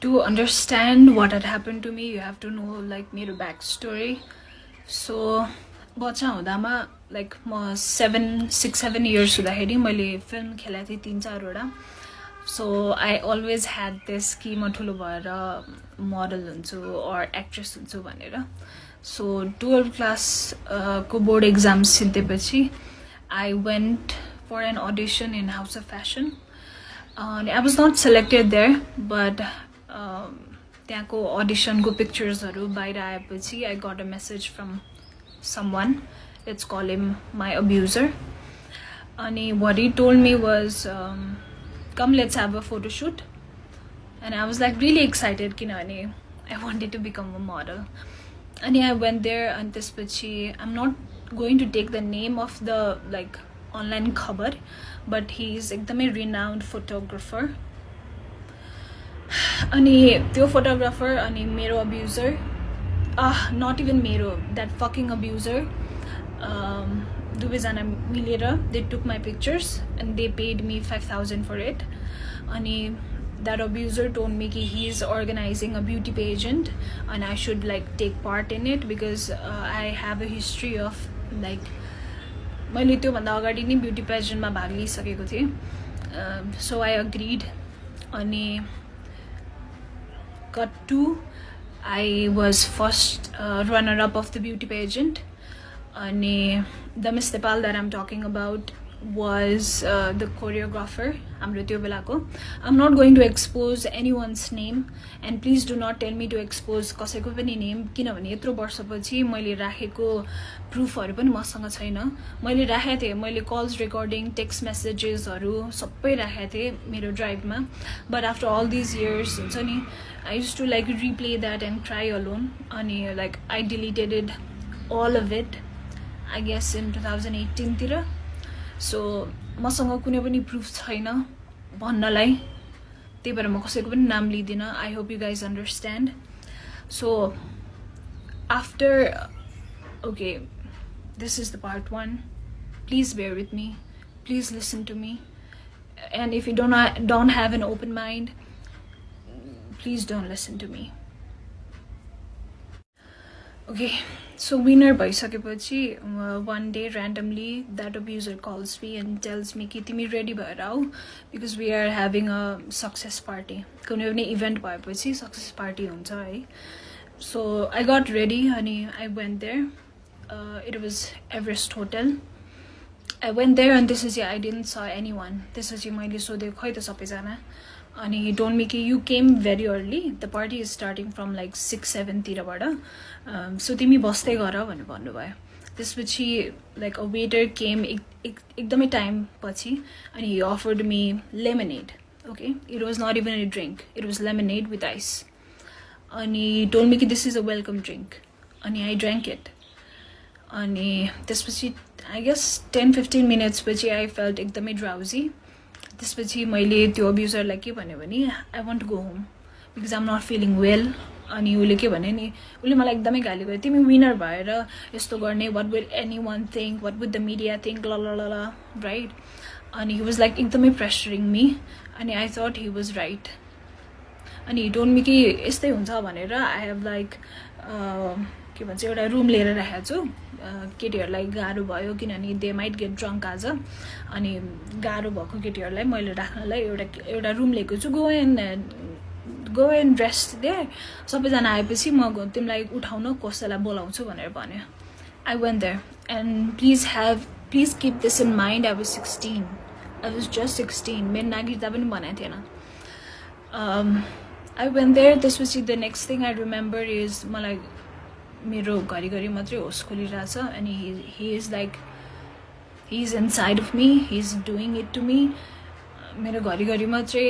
To understand what had happened to me, you have to know like my backstory. So बच्चा हुँदामा like म 6-7 years हुँदाखेरि मैले film खेलेको थिएँ 3-4 वटा. So I always had this कि म ठुलो भएर model हुन्छु or actress हुन्छु भनेर. So 12th class को board exams सिद्धिएपछि I went for an audition in House of Fashion. I was not selected there, but त्यहाँको audition को pictures हरु बाहिर आएपछि I got a message from someone. Let's call him my abuser. And what he told me was, come, let's have a photo shoot. And I was like really excited, kinani I wanted to become a model. And I went there, and त्यसपछि I'm not going to take the name of the like online khabar, but he's एकदमै renowned photographer. अनि त्यो photographer अनि मेरो abuser, not even मेरो, that fucking abuser, दुवैजना मिलेर they took my pictures and they paid me 5,000 for it. अनि that abuser told me कि he is organizing a beauty pageant and I should like take part in it because I have a history of like मैले त्यो भन्दा अगाडि नै beauty pageant मा भाग लिइसकेको थिएँ. So I agreed. अनि cut to I was first runner-up of the beauty pageant. And the Miss Nepal that I'm talking about was the choreographer. I'm not going to expose anyone's name, and please do not tell me to expose कसैको पनि name किनभने यत्रो वर्षपछि मैले राखेको प्रुफहरु पनि मसँग छैन. मैले राखेको थिएँ, मैले calls recording, text messages हरु सबै राखेको थिएँ मेरो driveमा. But after all these years, हुन्छ नि, I used to like replay that and cry alone. अनि like I deleted it, all of it, I guess in 2018 तिर. So मसँग कुनै पनि proof छैन भन्नलाई, त्यही भएर म कसैको पनि नाम लिदिन. I hope you guys understand. So after, okay, this is the part 1. Please bear with me, please listen to me, and if you don't have an open mind, please don't listen to me. Okay, so winner bhaisकेपछि one day randomly that abuser calls me and tells me कि तिमी ready भएर आऊ because we are having a success party. कुनै पनि event भएपछि success party हुन्छ है. So I got ready and I went there. It was Everest Hotel. I went there and त्यसपछि I didn't saw anyone. त्यसपछि मैले सोधेँ खै त सबैजना. And he told me कि you came very early. The party is starting from like 6-7 तिरबाट. So तिमी बस्दै गर भनेर भन्नुभयो. त्यसपछि like a waiter came एकदमै time पछि and he offered me lemonade. Okay, it was not even a drink. It was lemonade with ice. And he told me कि this is a welcome drink. And I drank it. And त्यसपछि I guess 10-15 minutes पछि I felt एकदमै drowsy. त्यसपछि मैले त्यो अब्युजरलाई के भन्यो भने I want to go home because I'm not feeling well. अनि उले के भने नि, उले मलाई एकदमै गाली गर्यो, तिमी विनर भएर यस्तो गर्ने, what will anyone think, what would the media think, la la la la, right? And he was like एकदमै pressuring me, and I thought he was right. And he told me कि यस्तै हुन्छ भनेर I have like के भन्छ एउटा room लिएर राखेको छु. केटीहरुलाई गाह्रो भयो किनभने they might get drunk आज. अनि गाह्रो भएको केटीहरुलाई मैले राख्नलाई एउटा रुम लिएको छु. go and rest there. सबैजना आएपछि म तिमीलाई उठाउन कसैलाई बोलाउँछु भनेर भन्यो. I went there, and please keep this in mind. I was 16. I was just 16. मेरो नागरिकता पनि बनाएको थिएन. I went there. त्यसपछि the next thing I remember is मलाई मेरो घरिघरि मात्रै होस खोलिरहेछ and he is like, he's inside of me, he's doing it to me. मेरो घरिघरि मात्रै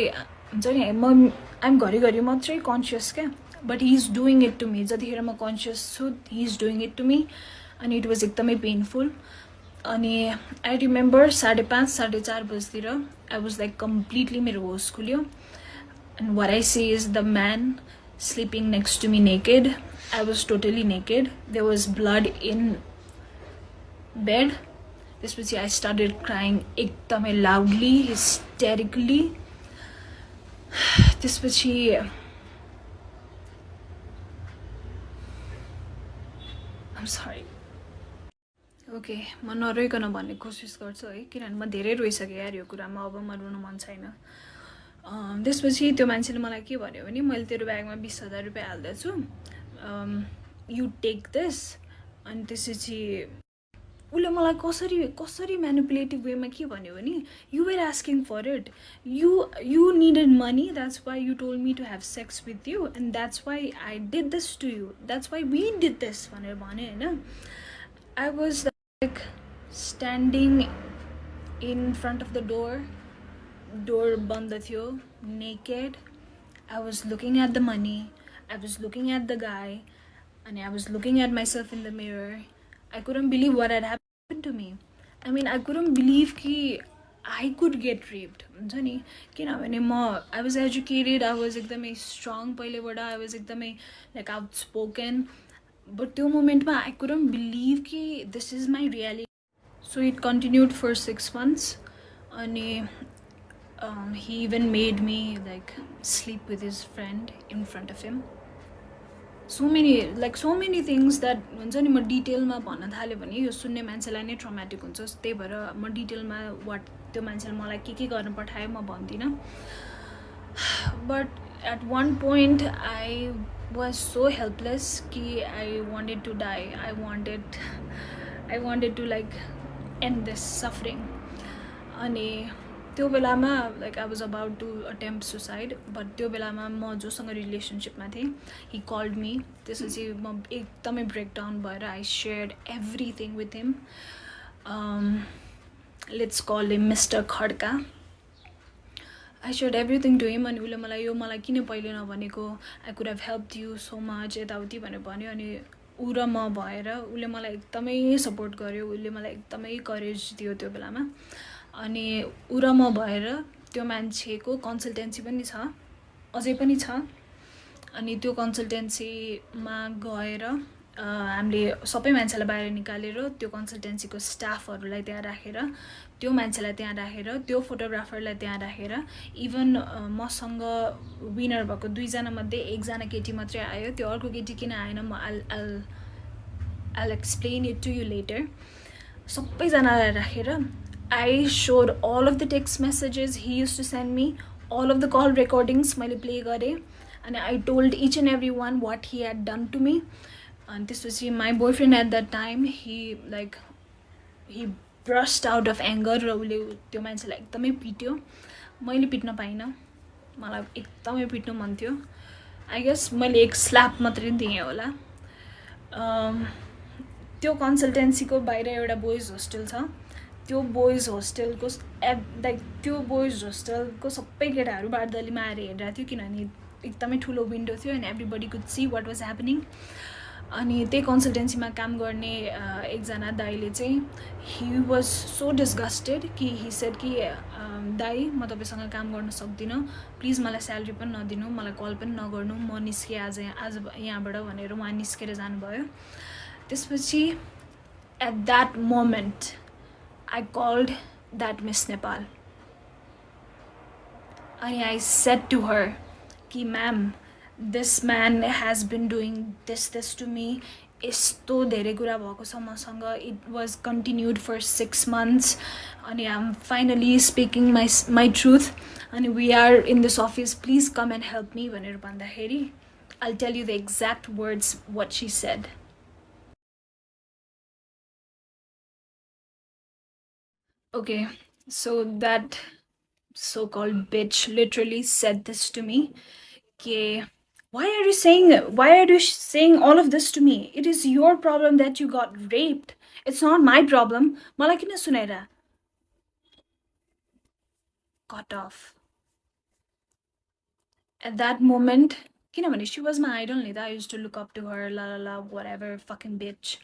हुन्छ नि, I'm घरिघरि मात्रै conscious क्या, but he's doing it to me. जतिखेर म conscious छु, he's doing it to me, and it was एकदमै painful. अनि I remember 5:30-4:30 बजेतिर I was like completely मेरो होस खुल्यो, and what I see is the man sleeping next to me naked. I was totally naked. There was blood in bed. त्यसपछि I started crying एकदमै loudly, hysterically. त्यसपछि I'm sorry. Okay म नरोइकन भन्ने कोसिस गर्छु है किनभने म धेरै रोइसकेँ यार यो कुरामा अब म रुन मन छैन त्यसपछि त्यो मान्छेले मलाई के भन्यो भने मैले तेरो ब्यागमा 20,000 रुपियाँ हाल्दैछु यु टेक दिस अनि त्यसपछि उसले मलाई कसरी कसरी म्यानिपुलेटिभ वेमा के भन्यो भने you were asking for it you needed money that's why you told me to have sex with you and that's why I did this to you that's why we did this भनेर भन्यो होइन I was like standing in front of the door बन्द थियो naked. I was looking at the money. I was looking at the guy. And I was looking at myself in the mirror. I couldn't believe what had happened to me. I mean, I couldn't believe that I could get raped. I was educated. I was एकदमै strong. I was एकदमै like outspoken. But that moment, I couldn't believe that this is my reality. So it continued for 6 months. And he even made me like sleep with his friend in front of him. So many things that हुन्छ नि म डिटेलमा भन्न थाल्यो भने यो सुन्ने मान्छेलाई नै ट्रमाटिक हुन्छ त्यही भएर म डिटेलमा वाट त्यो मान्छेले मलाई के गर्न पठायो म भन्दिनँ but at one point I was so helpless कि I wanted to die. I wanted to like end this suffering. अनि त्यो बेलामा like I was about to attempt suicide but त्यो बेलामा म जोसँग रिलेसनशिपमा थिएँ he called me त्यसपछि म एकदमै ब्रेकडाउन भएर I shared everything with him. Let's call him Mr. Khadka. I shared everything to him अनि उसले मलाई किन पहिले नभनेको I could have helped you so much यताउति भनेर भन्यो अनि ऊ र म भएर उसले मलाई एकदमै सपोर्ट गर्यो उसले मलाई एकदमै करेज दियो त्यो बेलामा अनि ऊ र म भएर त्यो मान्छेको कन्सल्टेन्सी पनि छ अझै पनि छ अनि त्यो कन्सल्टेन्सीमा गएर हामीले सबै मान्छेलाई बाहिर निकालेर त्यो कन्सल्टेन्सीको स्टाफहरूलाई त्यहाँ राखेर त्यो मान्छेलाई त्यहाँ राखेर त्यो फोटोग्राफरलाई त्यहाँ राखेर इभन मसँग विनर भएको 2 जना मध्ये 1 जना केटी मात्रै आयो त्यो अर्को केटी किन आएन म I'll explain it to you later. सबैजनालाई राखेर I showed all of the text messages he used to send me, all of the call recordings मैले play गरेँ and I told each and every one what he had done to me. And this was my boyfriend at that time. He burst out of anger र उसले त्यो मान्छेलाई एकदमै पिट्यो मैले पिट्न पाइनँ मलाई एकदमै पिट्नु मन थियो I guess मैले एक स्ल्याप मात्रै दिएँ होला त्यो कन्सल्टेन्सीको बाहिर एउटा बोइज होस्टेल छ त्यो बोइज होस्टेलको सबै केटाहरू बारदलीमा आएर हेरिरहेको थियो किनभने एकदमै ठुलो विन्डो थियो and everybody could see what was happening अनि त्यही कन्सल्टेन्सीमा काम गर्ने एकजना दाइले चाहिँ ही वाज सो डिस्गस्टेड कि ही सेड कि दाइ म तपाईँसँग काम गर्न सक्दिनँ प्लिज मलाई स्यालेरी पनि नदिनु मलाई कल पनि नगर्नु म निस्केँ आज यहाँबाट भनेर उहाँ निस्केर जानुभयो त्यसपछि at that moment I called that Miss Nepal. And I said to her, ki ma'am, this man has been doing this to me. Isto dhere kura bhako cha masanga. It was continued for 6 months. And I'm finally speaking my truth. And we are in this office. Please come and help me. भनेर भन्दाखेरि I'll tell you the exact words what she said. Okay, so that so-called bitch literally said this to me. Okay, why are you saying all of this to me? It is your problem that you got raped. It's not my problem. Malai kina sunaira? Cut off. At that moment, kinabhane she was my idol nida. I used to look up to her, la whatever, fucking bitch.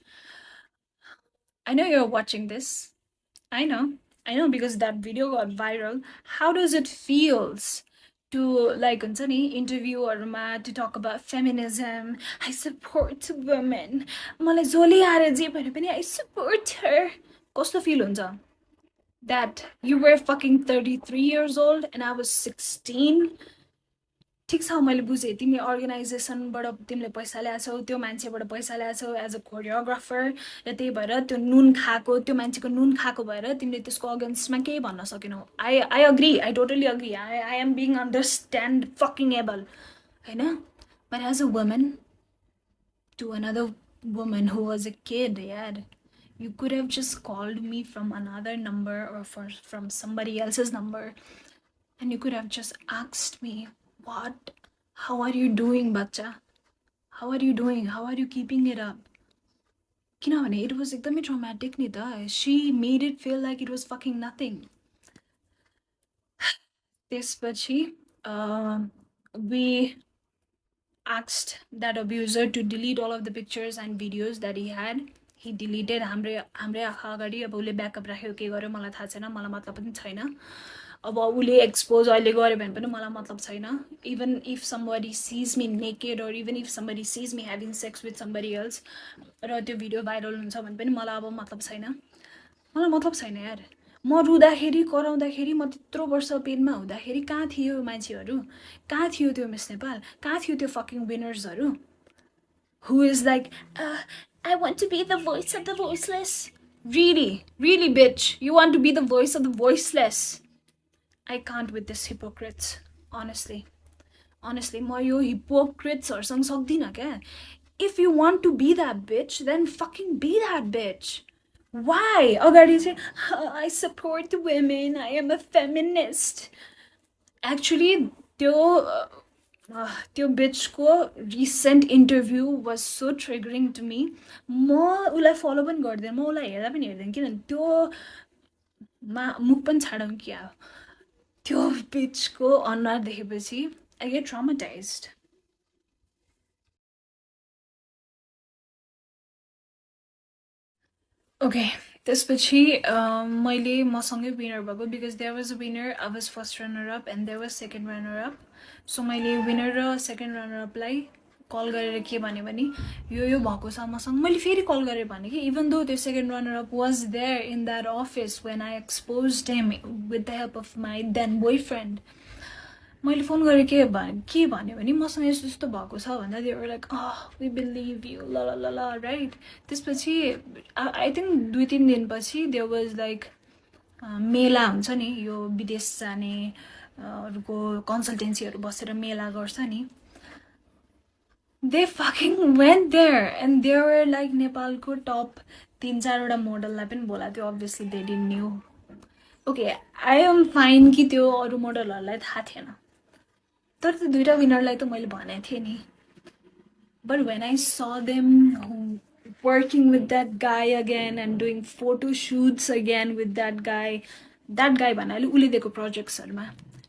I know you're watching this. I know because that video got viral. How does it feels to like interview or to talk about feminism? I support women. Malai zoli aare je bhane pani I support her. Kasto feel huncha? That you were fucking 33 years old and I was 16. ठिक छ मैले बुझेँ तिमी अर्गनाइजेसनबाट तिमीले पैसा ल्याएछौ त्यो मान्छेबाट पैसा ल्याएछौ एज अ कोरियोग्राफर र त्यही भएर त्यो नुन खाएको त्यो मान्छेको नुन खाएको भएर तिमीले त्यसको अगेन्स्टमा केही भन्न सकेनौ I agree I totally agree I am being understand fucking able होइन but as a woman to another woman who was a kid, yeah. You could have just called me from another number or from somebody else's number and you could have just asked me, what? How are you doing, bacha? How are you doing? How are you keeping it up? किनभने it was एकदमै traumatic नि त. She made it feel like it was fucking nothing. त्यसपछि we asked that abuser to delete all of the pictures and videos that he had. He deleted हाम्रै आँखा अगाडि अब उसले ब्याकअप राख्यो के गर्यो मलाई थाहा छैन मलाई मतलब पनि छैन अब उसले एक्सपोज अहिले गर्यो भने पनि मलाई मतलब छैन even if somebody sees me naked or even if somebody sees me having sex with somebody else र त्यो भिडियो भाइरल हुन्छ भने पनि मलाई अब मतलब छैन मलाई मतलब छैन यार म रुँदाखेरि कराउँदाखेरि म त्यत्रो वर्ष पेनमा हुँदाखेरि कहाँ थियो मान्छेहरू कहाँ थियो त्यो मिस नेपाल कहाँ थियो त्यो fucking विनर्सहरू who is like I want to be the voice of the voiceless really bitch you want to be the voice of the voiceless I can't with this hypocrites honestly म यो hypocrites-हरुसँग सक्दिनँ क्या if you want to be that bitch then fucking be that bitch why अगाडि चाहिँ I support women I am a feminist actually त्यो bitchको recent interview was so triggering to me म उसलाई follow पनि गर्दैन म उसलाई हेर्दा पनि हेर्दैन किनभने त्यो मुख पनि छाडौँ क्या त्यो bitchको अनुहार देखेपछि I get traumatized okay त्यसपछि मैले मसँगै विनर भएको because there was a winner I was first runner up and there was second runner up so मैले विनर र सेकेन्ड रनर अपलाई कल गरेर के भने यो भएको छ मसँग मैले फेरि कल गरेर भने कि even though the second runner up was there in that office when I exposed him with the help of my then boyfriend मैले फोन गरेर के भन्यो भने मसँग यस्तो यस्तो भएको छ भन्दा they were like we believe you la la la la right त्यसपछि I think 2-3 दिनपछि there was like मेला हुन्छ नि यो विदेश जाने हरुको कन्सल्टेन्सीहरु बसेर मेला गर्छ नि they fucking went there and they were like नेपालको टप 3-4 वटा मोडललाई पनि बोला थियो obviously they didn't knew okay I am fine कि त्यो अरु मोडलहरुलाई थाहा थिएन तर त्यो दुईटा विनरलाई त मैले भनेको थिएँ नि but when I saw them working with that guy again and doing photo shoots again with that guy भन्नाले उले दिएको प्रोजेक्ट्सहरुमा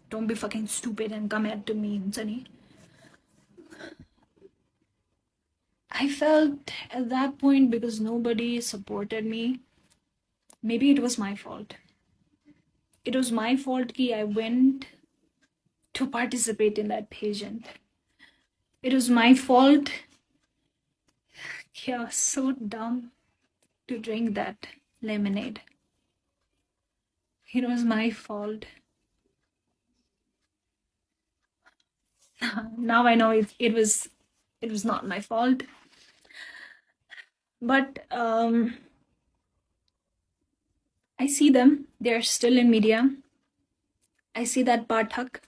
don't be fucking stupid and come at to me हुन्छ नि I felt at that point because nobody supported me maybe it was my fault कि I went to participate in that pageant it was my fault yeah so dumb to drink that lemonade it was my fault now I know it was not my fault but I see them they're still in media I see that Pathak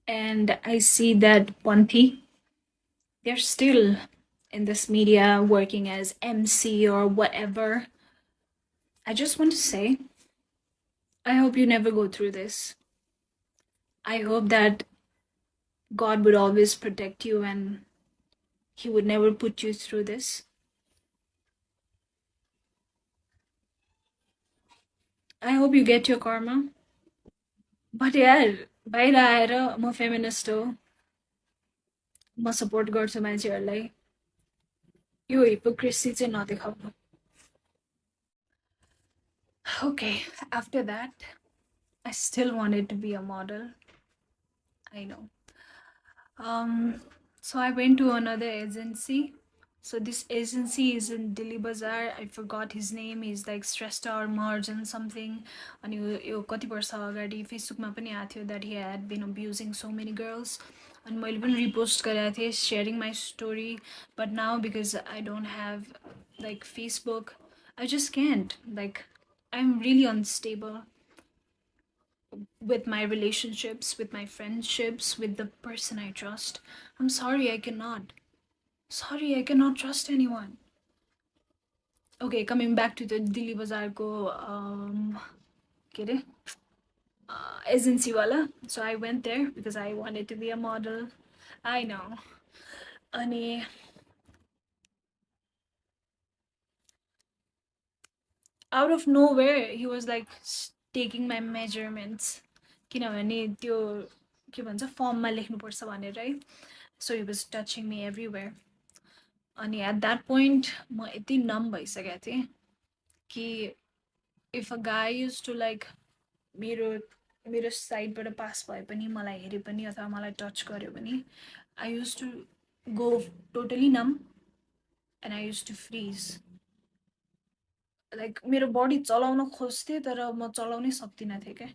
and I see that Panthi they're still in this media working as MC or whatever I just want to say I hope you never go through this I hope that God would always protect you and he would never put you through this I hope you get your karma but यार बाहिर आएर म feminist हो म support गर्छु मान्छेहरुलाई यो hypocrisy चाहिँ नदेखाउनु okay after that I still wanted to be a model I know so I went to another agency so this agency is in Delhi Bazaar I forgot his name he's like Shrestha or Marjan something अनि यो कति वर्ष अगाडि फेसबुकमा पनि आथ्यो that he had been abusing so many girls and मैले पनि repost गरेको थिएँ sharing my story, but now because I don't have like Facebook, I just can't. Like, I'm really unstable with my relationships, with my friendships, with the person I trust. I'm sorry, I cannot. Sorry, I cannot trust anyone. Okay, coming back to the Delhi Bazaar ko agency wala. So I went there because I wanted to be a model. I know. Ani out of nowhere he was like taking my measurements. किनभने त्यो के भन्छ फर्ममा लेख्नुपर्छ भनेर है. So he was touching me everywhere. अनि at that point म यति numb भइसकेको थिएँ कि if a guy used to like मेरो साइडबाट पास भए पनि मलाई हेरे पनि अथवा मलाई टच गर्यो भने I used to go totally numb and I used to freeze. Like मेरो body चलाउन खोज्थे तर म चलाउनै सक्दिनँ थिएँ के.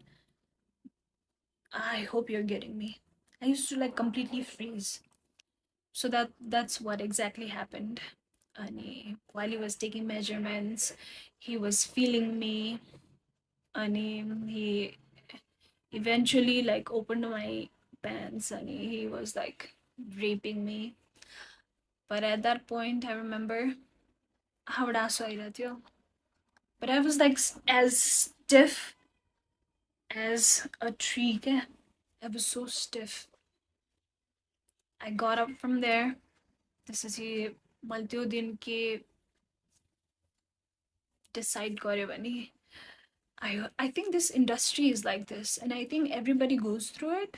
I hope you're getting me. I used to like completely freeze. So that's what exactly happened. And while he was taking measurements, he was feeling me. And he eventually like opened my pants and he was like raping me. But at that point, I remember how but I was like as stiff as a tree. I was so stiff. I got up from there. This is मैले त्यो दिन के decide गर्यो भने I think this industry is like this and I think everybody goes through it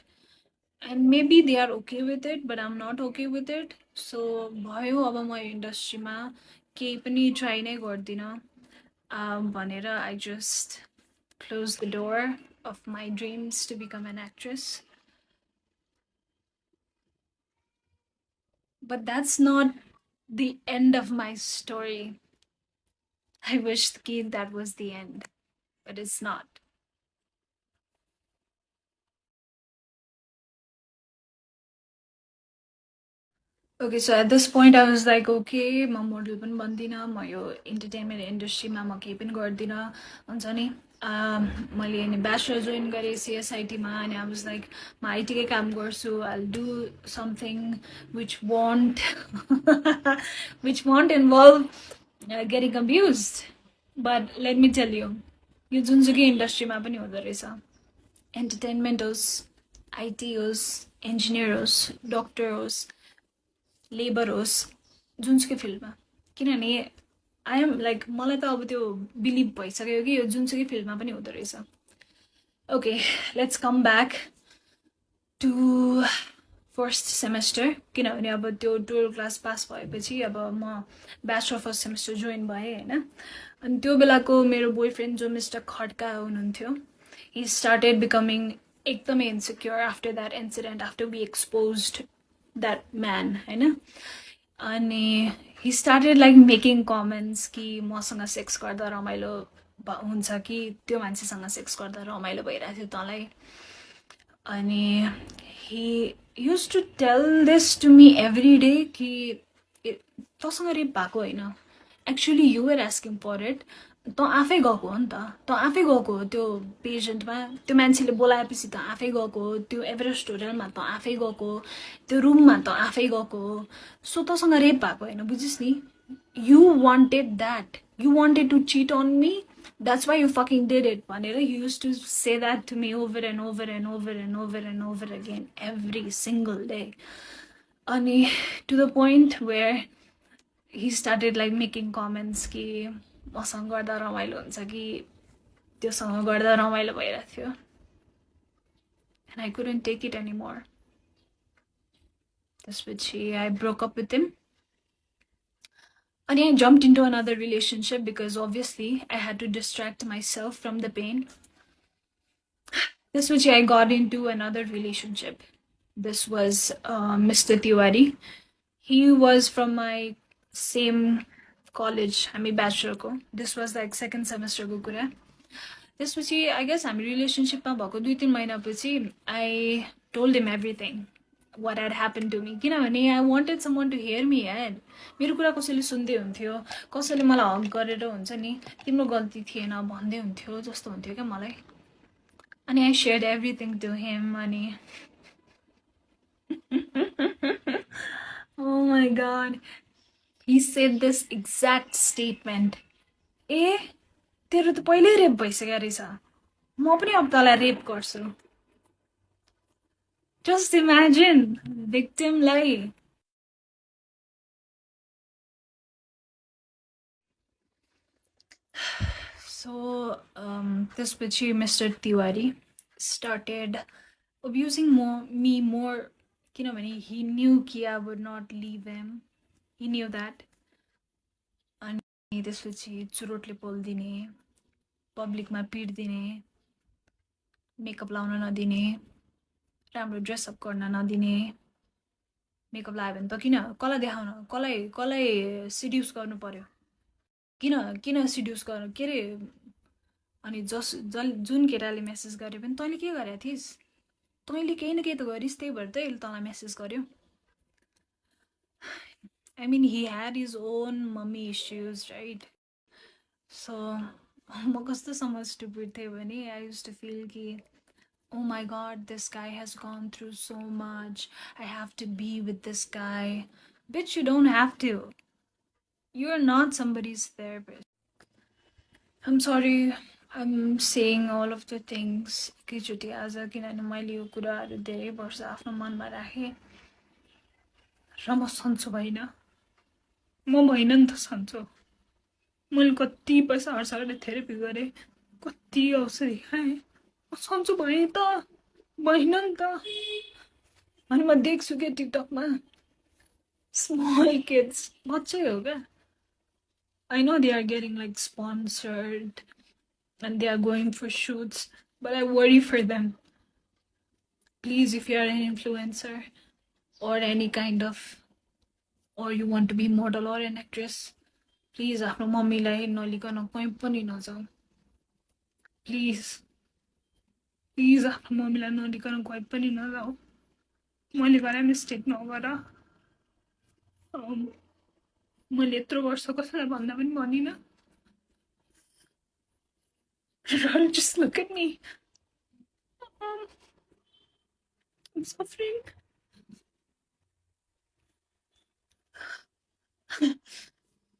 and maybe they are okay with it but I'm not okay with it. So भयो अब म इन्डस्ट्रीमा केही पनि ट्राई नै गर्दिनँ भनेर I just closed the door of my dreams to become an actress. But that's not the end of my story. I wish that was the end, but it's not. Okay, so at this point I was like, okay, म model पनि बन्दिनँ, म यो entertainment इन्डस्ट्रीमा म केही पनि गर्दिनँ हुन्छ नि. मैले अनि ब्याचलर जोइन गरेँ सिएसआइटीमा अनि आई वाज लाइक म आइटीकै काम गर्छु. I'll do something which won't which won't involve getting abused. But let me tell you, यो जुनसुकै इन्डस्ट्रीमा पनि हुँदो रहेछ. एन्टरटेनमेन्ट होस्, आइटी होस्, इन्जिनियर होस्, डक्टर होस्, लेबर होस्, जुनसुकै फिल्डमा. किनभने आई एम लाइक मलाई त अब त्यो बिलिभ भइसक्यो कि यो जुनसुकै फिल्डमा पनि हुँदो रहेछ. Okay, let's come back to first semester. किनभने अब त्यो 12 क्लास पास भएपछि अब म ब्याचलर फर्स्ट सेमेस्टर जोइन भएँ होइन. अनि त्यो बेलाको मेरो बोयफ्रेन्ड जो मिस्टर खड्का हुनुहुन्थ्यो, he started becoming एकदमै insecure after that incident, after we exposed that man, होइन. अनि he started like making comments कि मसँग सेक्स गर्दा रमाइलो हुन्छ कि त्यो मान्छेसँग सेक्स गर्दा रमाइलो भइरहेको थियो तँलाई. अनि he used to tell this to me every day कि तँसँग रेप भएको होइन, actually you were asking for it. तँ आफै गएको हो नि त, तँ आफै गएको हो त्यो पेजेन्टमा, त्यो मान्छेले बोलाएपछि तँ आफै गएको हो, त्यो एभरेस्ट होटलमा तँ आफै गएको हो, त्यो रुममा तँ आफै गएको हो. सो तँसँग रेप भएको होइन, बुझिस् नि. You wanted that, you wanted to cheat on me, that's why you fucking did it भनेर he used to say that to me over and over and over and over and over again every single day. अनि to the point where he started like making comments कि मसँग गर्दा रमाइलो हुन्छ कि त्योसँग गर्दा रमाइलो भइरहेको थियो. And I couldn't take it anymore. त्यसपछि I broke up with him. And I jumped into another relationship because obviously I had to distract myself from the pain. त्यसपछि I got into another relationship. This was Mr. Tiwari. He was from my same college, हामी ब्याचलरको. This was like second सेमेस्टरको कुरा. त्यसपछि I guess हामी रिलेसनसिपमा भएको 2-3 महिनापछि I told him everything. what had happened to me. किनभने I wanted someone to hear me यार. मेरो कुरा कसैले सुन्दै हुन्थ्यो, कसैले मलाई हक गरेर हुन्छ नि तिम्रो गल्ती थिएन भन्दै हुन्थ्यो जस्तो हुन्थ्यो क्या मलाई. अनि I shared everything to him अनि oh my god, he said this exact statement. ए तेरो त पहिल्यै रेप भइसक्यो रहेछ, म पनि अब तँलाई रेप गर्छु. Just imagine, victim लाई. So त्यसपछि Mr. Tiwari started abusing me more किनभने he knew कि I would not leave him. He knew that. अनि त्यसपछि चुरोटले पोल्दिने, पब्लिकमा पिट्दिने, मेकअप लाउन नदिने, राम्रो ड्रेस अप गर्न नदिने. मेकअप लगायो भने त किन कसलाई देखाउन, कसलाई सिड्युस गर्नु पर्यो, किन सिड्युस गर्नु के रे. अनि जुन केटाले मेसेज गरे पनि तैँले के गरेका थिइस्, तैँले केही न केही त गरिस्, त्यही भएर त यसले तँलाई मेसेज गर्यो. I mean, he had his own mummy issues, right? So म कस्तोसम्म stupid थिएँ भने I used to feel कि oh my god, this guy has gone through so much, I have to be with this guy. Bitch, you don't have to. You're not somebody's therapist. I'm sorry, I'm saying all of the things एकैचोटि आज किनभने मैले यो कुराहरू धेरै वर्ष आफ्नो मनमा राखेँ र म सन्चो भइन. म भइन नि त सन्चो. मैले कति पैसा खर्च गरेर थेरेपी गरेँ, कति औषधि खाएँ, म सन्चो भएँ त भइन नि त. अनि म देख्छु क्या टिकटकमा स्मल किड्स, बच्चै हो क्या. I know they are getting like sponsored and they are going for shoots, but I worry for them. Please, if you are an influencer or any kind of, or you want to be model or an actress, please आफ्नो मम्मीलाई नलिकन कहीँ पनि नजाऊ. Please आफ्नो मम्मीलाई नलिकन कहीँ पनि नजाऊ. मैले गरे मिस्टेक नगर. मैले यत्रो वर्ष कसैलाई भन्दा पनि भनिनँ. Just look at me. I'm suffering.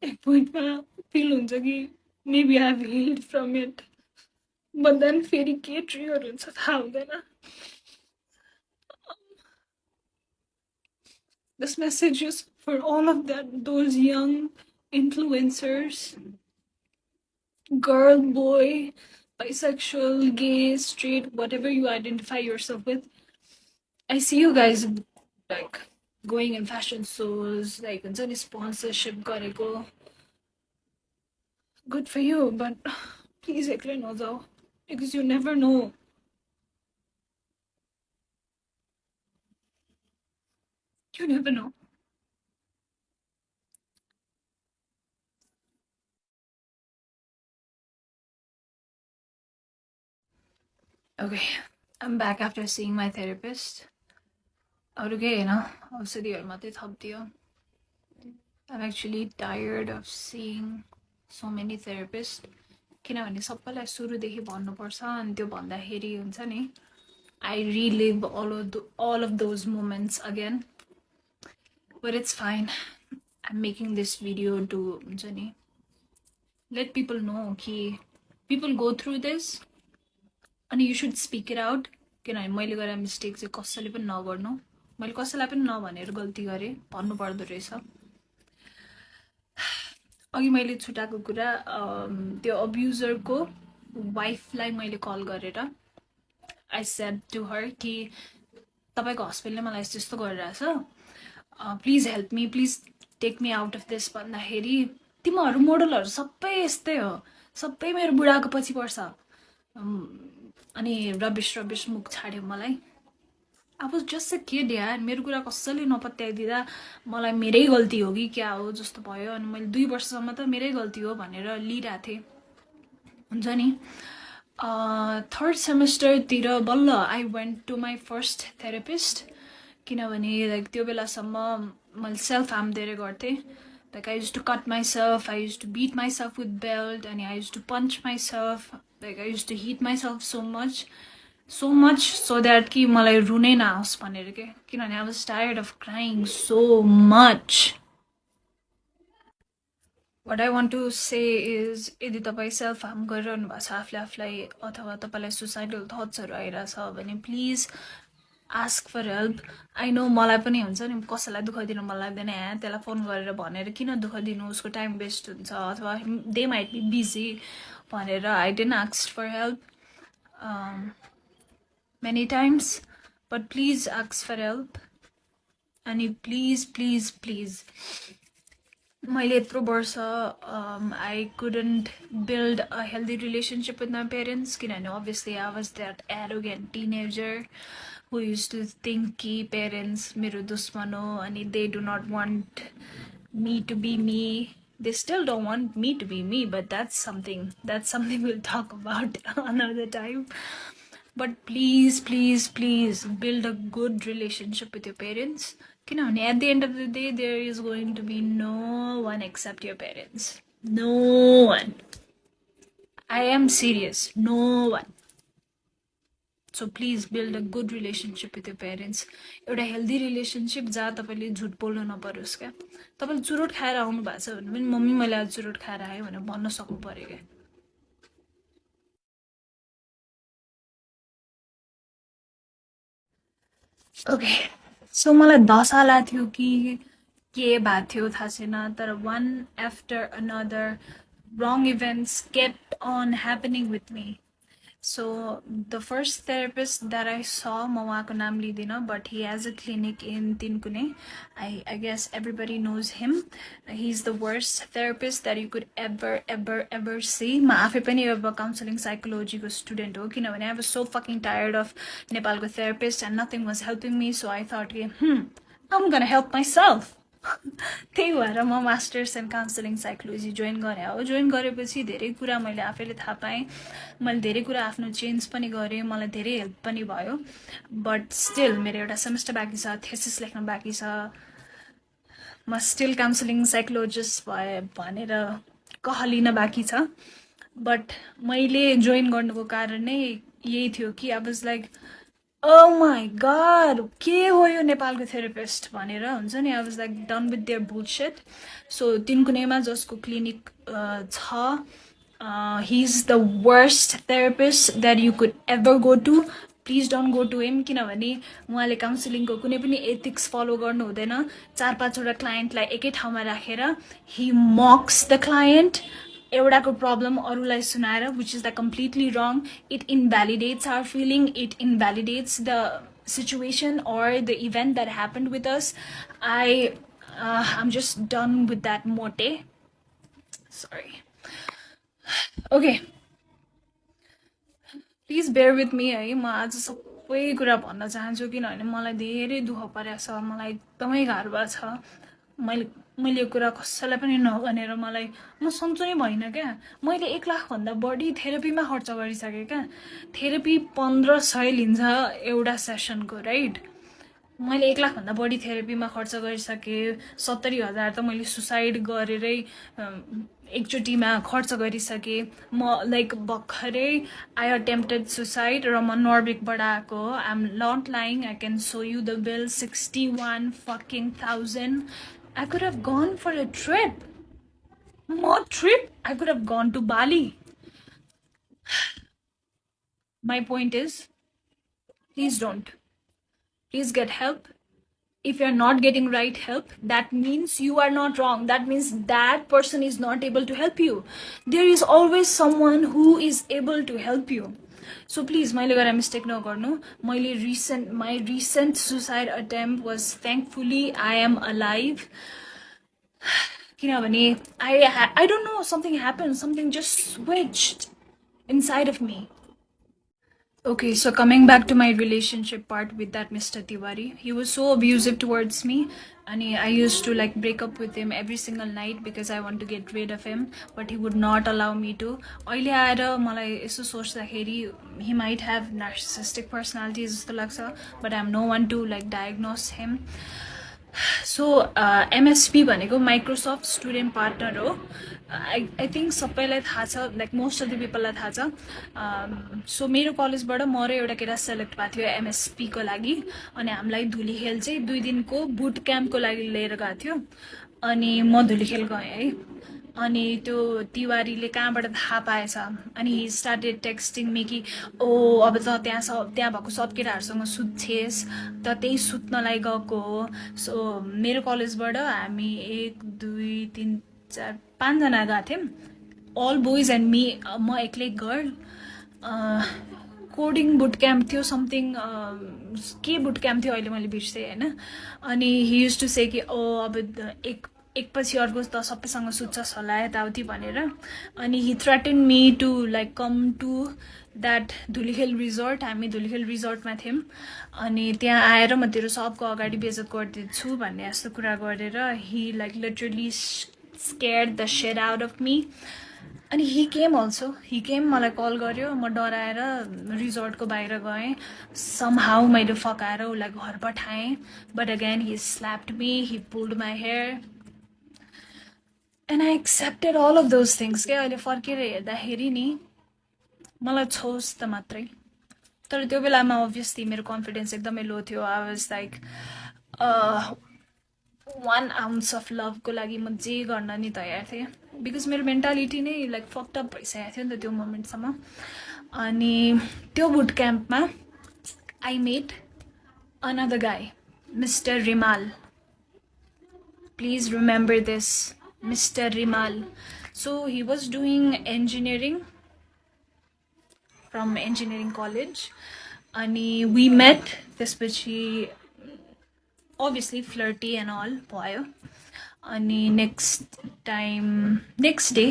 एक पोइन्टमा फिल हुन्छ कि maybe I've healed from it, but then फेरि के ट्रिगर हुन्छ थाहा हुँदैन. This message is for all of those young influencers, girl, boy, bisexual, gay, straight, whatever you identify yourself with. I see you guys like going in fashion shows, like any sponsorship gareko. Good for you, but please एक्लै नजाऊ, because you never know. You never know. Okay, I'm back after seeing my therapist. I'm actually tired of seeing so many therapists. किनभने सबैलाई सुरुदेखि भन्नुपर्छ अनि त्यो भन्दाखेरि हुन्छ नि I relive all of those moments again. But it's fine. I'm making this video to हुन्छ नि let people know कि people go through this and you should speak it out. किनभने मैले गरेर मिस्टेक चाहिँ कसैले पनि नगर्नु. मैले कसैलाई पनि नभनेर गल्ती गरेँ भन्नु पर्दो रहेछ. अघि मैले छुटाएको कुरा त्यो अब्युजरको वाइफलाई मैले कल गरेर I said to her कि तपाईको हस्बेन्डले मलाई यस्तो गरिरहेछ, please help me, please take me out of this भन्दाखेरि तिमीहरू मोडलहरू सबै यस्तै हो, सबै मेरो बुढाको पछि पर्छ अनि रबिश मुख छाड्यो मलाई. I was just a kid यार, मेरो कुरा कसैले नपत्याइदिँदा मलाई मेरै गल्ती हो कि क्या हो जस्तो भयो. अनि मैले 2 वर्षसम्म त मेरै गल्ती हो भनेर लिइरहेको थिएँ हुन्छ नि. थर्ड सेमेस्टरतिर बल्ल I went to my first therapist किनभने लाइक त्यो बेलासम्म मैले सेल्फ हार्म धेरै गर्थेँ like I used to cut myself, I used to beat myself with belt, and I used to punch myself, like I used to hit myself so much so that कि मलाई रुनै नआओस् भनेर के किनभने I was tired of crying so much. What I want to say is यदि तपाईँ self harm गरिरहनु भएको छ आफूले आफूलाई अथवा तपाईँलाई सुसाइडल थट्सहरू आइरहेछ भने please ask for help. I know मलाई पनि हुन्छ नि कसैलाई दुःख दिनु मन लाग्दैन त्यसलाई फोन गरेर भनेर किन दुःख दिनु उसको टाइम वेस्ट हुन्छ अथवा दे माइट बी बिजी भनेर I didn't ask for help many times, but please ask for help. And please मैले यत्रो वर्ष I couldn't build a healthy relationship with my parents किनभने obviously I was that arrogant teenager who used to think कि parents मेरो दुश्मन हो अनि they do not want me to be me. They still don't want me to be me, but that's something we'll talk about another time. But please build a good relationship with your parents. Kinabhane at the end of the day, there is going to be no one except your parents. No one. I am serious. No one. So please build a good relationship with your parents. एउटा healthy relationship जहाँ तपाईले झुट बोल्नु नपरोस् क्या. तपाईले चुरोट खाएर आउनु भएको छ भने पनि मम्मी मैले आज चुरोट खाएर आएँ भनेर भन्न सक्नु पर्यो क्या. Okay, so मलाई दशा थियो कि के भएको थियो थाहा छैन तर one after another wrong events kept on happening with me. So the first therapist that I saw, म उहाँको नाम लिदिन, but he has a clinic in Tinkune. I guess everybody knows him. He's the worst therapist that you could ever see. म आफै पनि अब counseling psychology को student हो किनभने I was so fucking tired of Nepalको therapist and nothing was helping me, so I thought I'm gonna help myself. त्यही भएर म masters in counselling psychology join गरेँ हो. जोइन गरेपछि धेरै कुरा मैले आफैले थाहा पाएँ. मैले धेरै कुरा आफ्नो चेन्ज पनि गरेँ. मलाई धेरै हेल्प पनि भयो. बट स्टिल मेरो एउटा सेमेस्टर बाँकी छ, थेसिस लेख्न बाँकी छ. म स्टिल काउन्सलिङ साइकोलोजिस्ट भए भनेर कहलिन बाँकी छ. बट मैले जोइन गर्नुको कारण नै यही थियो कि I was like oh my god, के हो यो नेपालको थेरापिस्ट भनेर हुन्छ नि. I was like done with their bullshit. So तिनकुनेमा जसको क्लिनिक छ, he's the worst therapist that you could ever go to. Please don't go to him किनभने उहाँले काउन्सिलिङको कुनै पनि एथिक्स फलो गर्नु हुँदैन. 4-5 वटा क्लाइन्टलाई एकै ठाउँमा राखेर he mocks the client. एउटाको प्रब्लम अरूलाई सुनाएर, which is completely wrong. It invalidates our feeling. It invalidates the situation or the event that happened with us. I'm just done with that mote. Sorry. Okay. Please bear with me. है म आज सबै कुरा भन्न चाहन्छु किनभने मलाई धेरै दुःख परेको छ. मलाई एकदमै गाह्रो भएको छ. मैले यो कुरा कसैलाई पनि नभनेर मलाई म सन्चो नै भइन क्या. मैले 1 लाख भन्दा बढी थेरापीमा खर्च गरिसकेँ क्या. थेरापी 1500 लिन्छ एउटा सेसनको, राइट. मैले 1 लाख भन्दा बढी थेरापीमा खर्च गरिसकेँ. 70,000 त मैले सुसाइड गरेरै एकचोटिमा खर्च गरिसकेँ. म लाइक भर्खरै आई अटेम्प्टेड सुसाइड र म नर्वेकबाट आएको. I am not lying. I can show you the bill. 61,000. I could have gone for a trip. More trip. I could have gone to Bali. My point is, please don't. Please get help. If you're not getting right help, that means you are not wrong. That means that person is not able to help you. There is always someone who is able to help you. So please, मैले गरेर mistake नगर्नु. My recent suicide attempt was thankfully I am alive. किनभने I don't know, something happened. Something just switched inside of me. Okay, so coming back to my relationship part with that Mr. Tiwari, he was so abusive towards me, and I used to like break up with him every single night because I want to get rid of him, but he would not allow me to. अहिले आएर मलाई यसो सोच्दाखेरि he might have narcissistic personality जस्तो लाग्छ, but I'm no one to like diagnose him. So MSP भनेको Microsoft Student Partner हो. I think सबैलाई थाहा छ, like most of the people लाई थाहा छ. So मेरो कलेजबाट म र एउटा केटा सेलेक्ट भएको थियो MSP को लागि, अनि हामीलाई धुलीखेल चाहिँ 2 दिनको बुट क्याम्पको लागि लिएर गएको थियो. अनि म धुलीखेल गएँ है. अनि त्यो तिवारीले कहाँबाट थाहा पाएछ, अनि हि स्टार्टेड टेक्स्टिङ मी कि ओ अब त त्यहाँ भएको सब केटाहरूसँग सुत्छेस् त, त्यही सुत्नलाई गएको हो. सो मेरो कलेजबाट हामी 1 2 3 4 5 जना गएको थियौँ, अल बोइज एन्ड मी, म एक्लै गर्ल. कोडिङ बुट क्याम्प थियो समथिङ, के बुट क्याम्प थियो अहिले मैले बिर्सेँ होइन. अनि हि युज टु से कि ओ अब एकपछि अर्को त सबैसँग सुत्छस् होला यताउति भनेर. अनि he threaten me to like come to that Dhulikhel resort. हामी धुलीखेल रिजोर्टमा थियौँ, अनि त्यहाँ आएर म तेरो सबको अगाडि बेइज्जत गरिदिन्छु भन्ने जस्तो कुरा गरेर he like literally scared the shit out of me. अनि he came also, he came, मलाई कल गर्यो, म डराएर रिजोर्टको बाहिर गएँ. समहाउ मैले फकाएर उसलाई घर पठाएँ, but again he slapped me, he pulled my hair. And I accepted all of those things. के अहिले फर्केर हेर्दाखेरि नि मलाई छोस् त मात्रै. तर त्यो बेलामा obviously मेरो confidence एकदमै लो थियो. I was like 1 ounce of love को लागि म जे गर्न नि तयार थिएँ, बिकज मेरो मेन्टालिटी नै लाइक फक्ड अप भइसकेको थियो नि त त्यो मोमेन्टसम्म. अनि त्यो boot क्याम्पमा I met another guy, Mr. Rimal. Please remember this, Mr. Rimal. So he was doing engineering from engineering college. Ani we met त्यसपछि obviously flirty and all भयो. अनि next day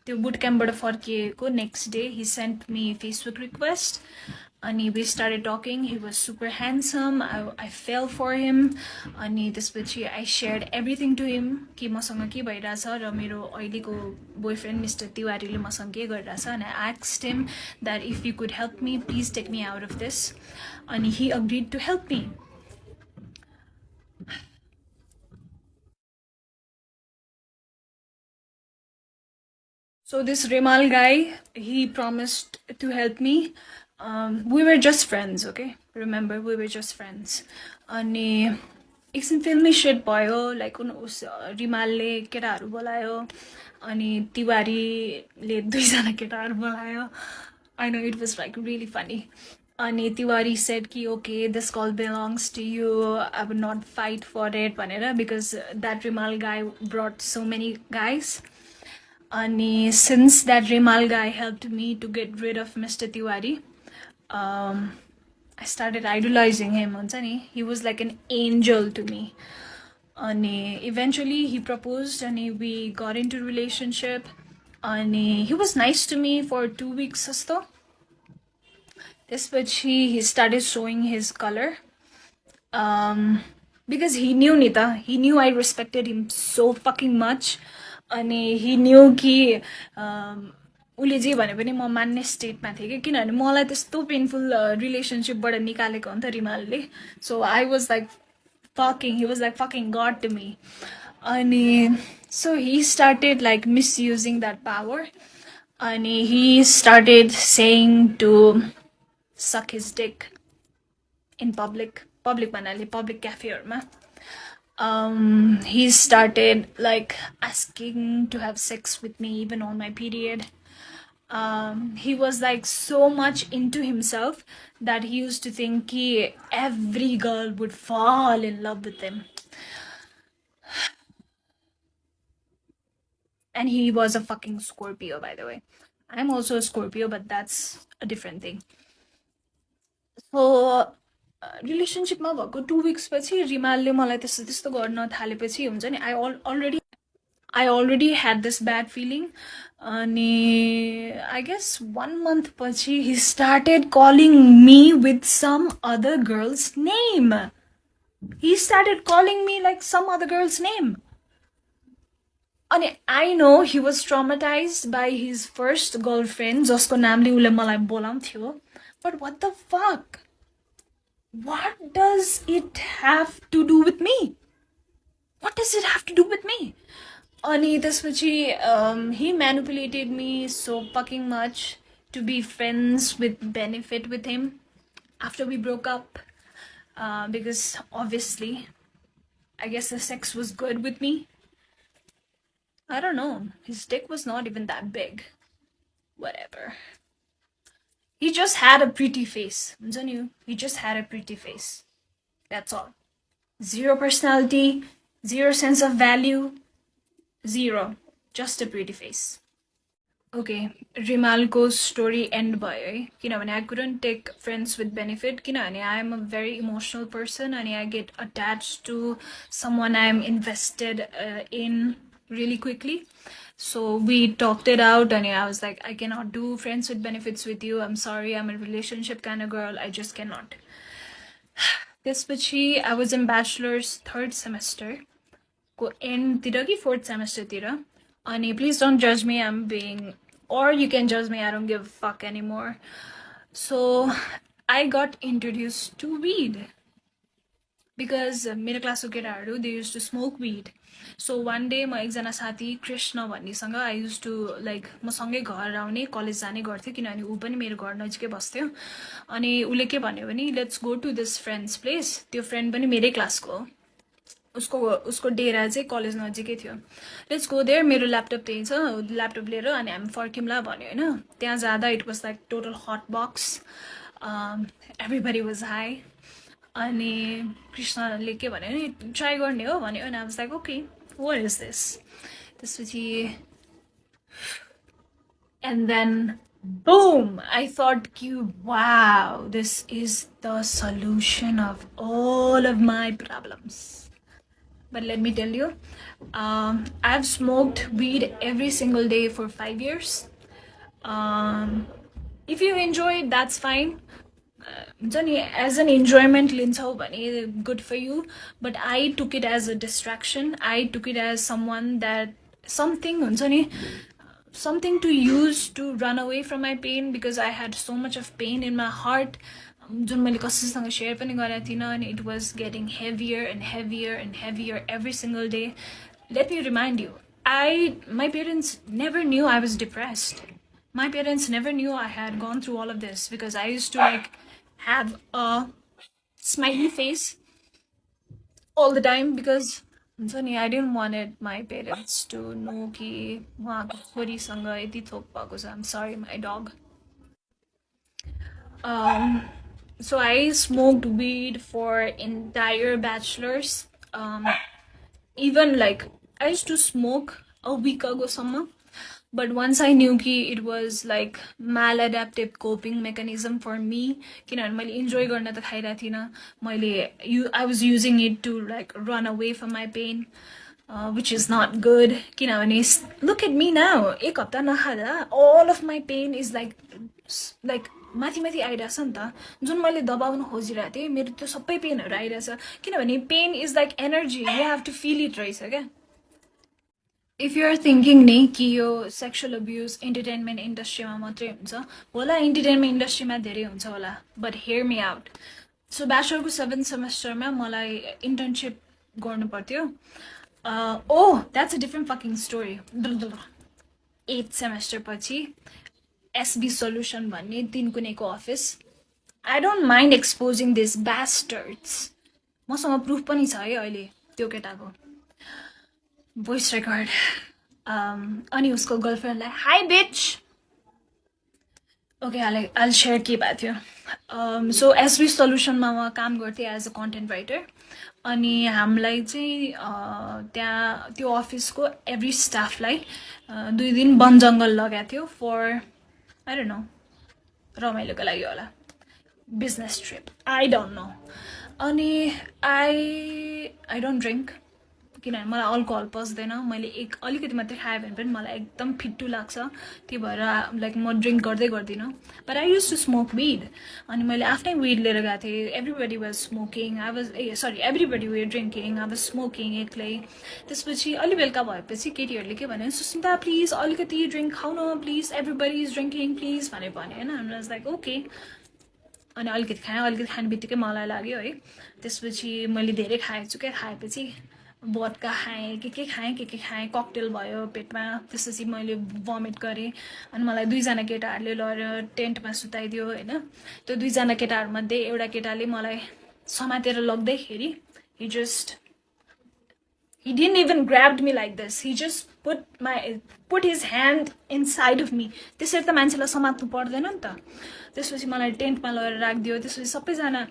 त्यो बुट क्याम्पबाट फर्किएको next day he sent me Facebook request. अनि we started talking. He was super handsome. I fell for him. अनि त्यसपछि I shared everything to him कि मसँग के भइरहेछ र मेरो अहिलेको boyfriend Mr. तिवारीले मसँग के गरिरहेछ. And I asked him that if you could help me, please take me out of this. अनि he agreed to help me. So this Rimal guy, he promised to help me. We were just friends, okay? Remember, we were just friends. अनि एकछिन फिल्मी set भयो, like उस रिमालले केटाहरू बोलायो, अनि तिवारीले 2 जना केटाहरू बोलायो. I know, it was like really funny. अनि तिवारी said कि okay, this call belongs to you, I would not fight for it भनेर, because that Rimal guy brought so many guys. And since that Rimal guy helped me to get rid of Mr. Tiwari, I started idolizing him. He was like an angel to me. And eventually he proposed and we got into a relationship. And he was nice to me for 2 weeks. त्यसपछि he started showing his color. Because he knew Nita, he knew I respected him so fucking much. And he knew कि उसले जे भने पनि म मान्ने स्टेटमा थिएँ कि, किनभने मलाई त्यस्तो पेनफुल रिलेसनसिपबाट निकालेको हो नि त रिमालले. So I was like fucking, he was like fucking God to me. And so he started like misusing that power. And he started saying to suck his dick in public manali, public cafe or ma. He started like asking to have sex with me even on my period. He was like so much into himself that he used to think every girl would fall in love with him. And he was a fucking Scorpio, by the way. I'm also a Scorpio, but that's a different thing. So रिलेसनसिपमा भएको 2 weeks पछि रिमालले मलाई त्यस्तो गर्न थालेपछि हुन्छ नि, I already had this bad feeling. And I guess 1 month pachi, he started calling me with some other girl's name. He started calling me like some other girl's name. And I know he was traumatized by his first girlfriend, जसको नामले उले मलाई बोलाउँथ्यो. But what the fuck? What does it have to do with me? What does it have to do with me? Ani त्यसपछि he manipulated me so fucking much to be friends with benefit with him after we broke up. Because obviously, I guess the sex was good with me. I don't know. His dick was not even that big. Whatever. He just had a pretty face. He just had a pretty face. That's all. Zero personality, zero sense of value, zero. Just a pretty face. Okay, Rimalco's story end by I couldn't take friends with benefit. I am a very emotional person and I get attached to someone I'm invested in really quickly. So we talked it out and I was like, I cannot do friends with benefits with you. I'm sorry, I'm a relationship kind of girl. I just cannot. त्यसपछि I was in bachelor's 3rd semester. Ko end tira ki 4th semester tira. And please don't judge me, I'm being, or you can judge me, I don't give a fuck anymore. So I got introduced to weed because मेरो क्लासको केटाहरू they used to smoke weed. So one day my एकजना साथी Krishna भन्नेसँग I used to like मसँगै घर आउने college जाने गर्थ्यो किनभने उ पनि मेरो घर नजिकै बस्थ्यो. अनि उले के भन्यो भने let's go to this friend's place. त्यो फ्रेन्ड पनि मेरै क्लासको हो. उसको डेरा चाहिँ कलेज नजिकै थियो. लेट्स गो देयर, मेरो ल्यापटप त्यही छ, ल्यापटप लिएर अनि हामी फर्किमला भन्यो हैन. त्यहाँ जाँदा it was like total hot box. Everybody was high. अनि कृष्णले के भन्यो नि ट्राई गर्ने हो भन्यो अनि I was like okay what is this. त्यसपछि and then boom, I thought wow, this is the solution of all of my problems. But let me tell you, I've smoked weed every single day for 5 years. If you enjoy it, that's fine. As an enjoyment, good for you. But I took it as a distraction. I took it as something to use to run away from my pain because I had so much of pain in my heart. And it was getting heavier and heavier and heavier every single day. Let me remind you, my parents never knew I was depressed. My parents never knew I had gone through all of this because I used to like have a smiley face all the time because I didn't want my parents to know कि उहाँको छोरीसँग यति थोक भएको छ. I'm sorry, my dog. So I smoked weed for entire bachelor's. Even like I used to smoke a week ago summer, but once I knew कि it was like maladaptive coping mechanism for me. किनभने मैले enjoy गर्न त खाइरहेको थिइनँ. I was using it to like run away from my pain, which is not good. किनभने look at me now. एक हप्ता नखाँदा all of my pain is like माथि माथि आइरहेछ नि त. जुन मैले दबाउन खोजिरहेको थिएँ मेरो त्यो सबै पेनहरू आइरहेछ किनभने pain is like energy. You have to feel it रहेछ क्या. इफ यु आर थिङ्किङ नि कि यो सेक्सुअल अब्युज इन्टरटेनमेन्ट इन्डस्ट्रीमा मात्रै हुन्छ होला, इन्टरटेनमेन्ट इन्डस्ट्रीमा धेरै हुन्छ होला, but hear me out. So ब्याचलरको 7th सेमेस्टरमा मलाई इन्टर्नसिप गर्नु पर्थ्यो. That's a different fucking story. 8th semester पछि SB Solution भन्ने तिनकुनेको office. I don't mind exposing these bastards. मसँग प्रुफ पनि छ है अहिले त्यो केटाको भोइस रेकर्ड. अनि उसको गर्लफ्रेन्डलाई हाई बिच. ओके, I'll share के भएको थियो. सो SB Solutionमा म काम गर्थेँ एज अ कन्टेन्ट राइटर. अनि हामीलाई चाहिँ त्यहाँ त्यो अफिसको एभ्री स्टाफलाई 2 दिन वन जङ्गल लगाएको थियो फर I don't know, रमाइलोको लागि होला, business trip, I don't know. अनि I don't drink. किनभने मलाई अल्कोहल पस्दैन मैले एक अलिकति मात्रै खाएँ भने पनि मलाई एकदम फिट्टु लाग्छ त्यही भएर लाइक म ड्रिङ्क गर्दिनँ but I use to smoke weed अनि मैले आफ्नै विड लिएर गएको थिएँ everybody was smoking I was everybody were drinking I was smoking एक्लै त्यसपछि अलि बेलुका भएपछि केटीहरूले के भन्यो सुस्मिता प्लिज अलिकति ड्रिङ्क खाऊ न please everybody is drinking please भने होइन आई वाज लाइक ओके अनि अलिकति खाने बित्तिकै मलाई लाग्यो है त्यसपछि मैले धेरै खाएको छु क्या खाएपछि बटका खाएँ के खाएँ ककटेल भयो पेटमा त्यसपछि मैले भमिट गरेँ अनि मलाई 2 जना केटाहरूले लगेर टेन्टमा सुताइदियो होइन त्यो 2 जना केटाहरूमध्ये एउटा केटाले मलाई समातेर लग्दैखेरि he didn't even grabbed me like this he just put his hand inside of me त्यसरी त मान्छेलाई समात्नु पर्दैन नि त त्यसपछि मलाई टेन्टमा लगेर राखिदियो त्यसपछि सबैजना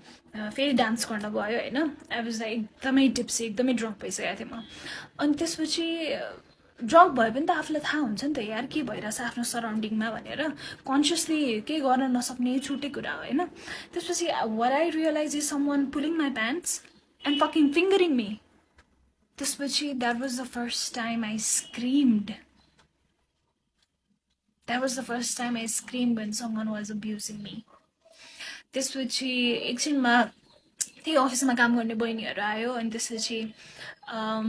फेरि डान्स गर्न गयो होइन आई वाज लाइक एकदमै टिप्सी एकदमै ड्रङ्क भइसकेको थिएँ म अनि त्यसपछि ड्रङ्क भयो भने त आफूलाई थाहा हुन्छ नि त यार के भइरहेछ आफ्नो सराउन्डिङमा भनेर कन्सियसली केही गर्न नसक्ने छुट्टै कुरा हो होइन त्यसपछि what I realized is someone pulling my pants and fucking fingering me त्यसपछि that was the first time I screamed when someone was abusing me त्यसपछि एकछिनमा त्यही अफिसमा काम गर्ने बहिनीहरू आयो अनि त्यसपछि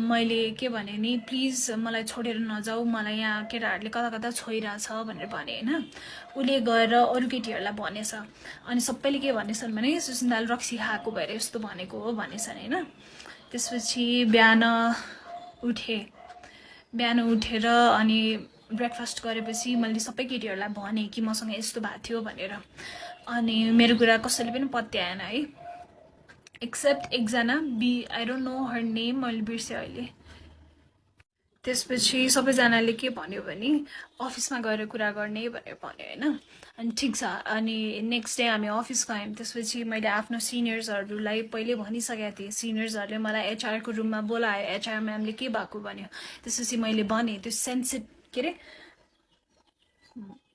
मैले के भने नि प्लिज मलाई छोडेर नजाऊ मलाई यहाँ केटाहरूले कता छोइरहेछ भनेर भने होइन उसले गएर अरू केटीहरूलाई भनेछ अनि सबैले के भनेछन् भने सुस्मिताले रक्सी खाएको भएर यस्तो भनेको हो भनेछन् होइन त्यसपछि बिहान उठेर अनि ब्रेकफास्ट गरेपछि मैले सबै केटीहरूलाई भने कि मसँग यस्तो भएको थियो भनेर अनि मेरो कुरा कसैले पनि पत्याएन है एक्सेप्ट एकजना I don't know her name मैले बिर्सेँ अहिले त्यसपछि सबैजनाले के भन्यो भने अफिसमा गएर कुरा गर्ने भनेर भन्यो होइन अनि ठिक छ अनि नेक्स्ट डे हामी अफिस गयौँ त्यसपछि मैले आफ्नो सिनियर्सहरूलाई पहिले भनिसकेको थिएँ सिनियर्सहरूले मलाई एचआरको रुममा बोलायो एचआर म्यामले के भएको भन्यो त्यसपछि मैले भने त्यो के अरे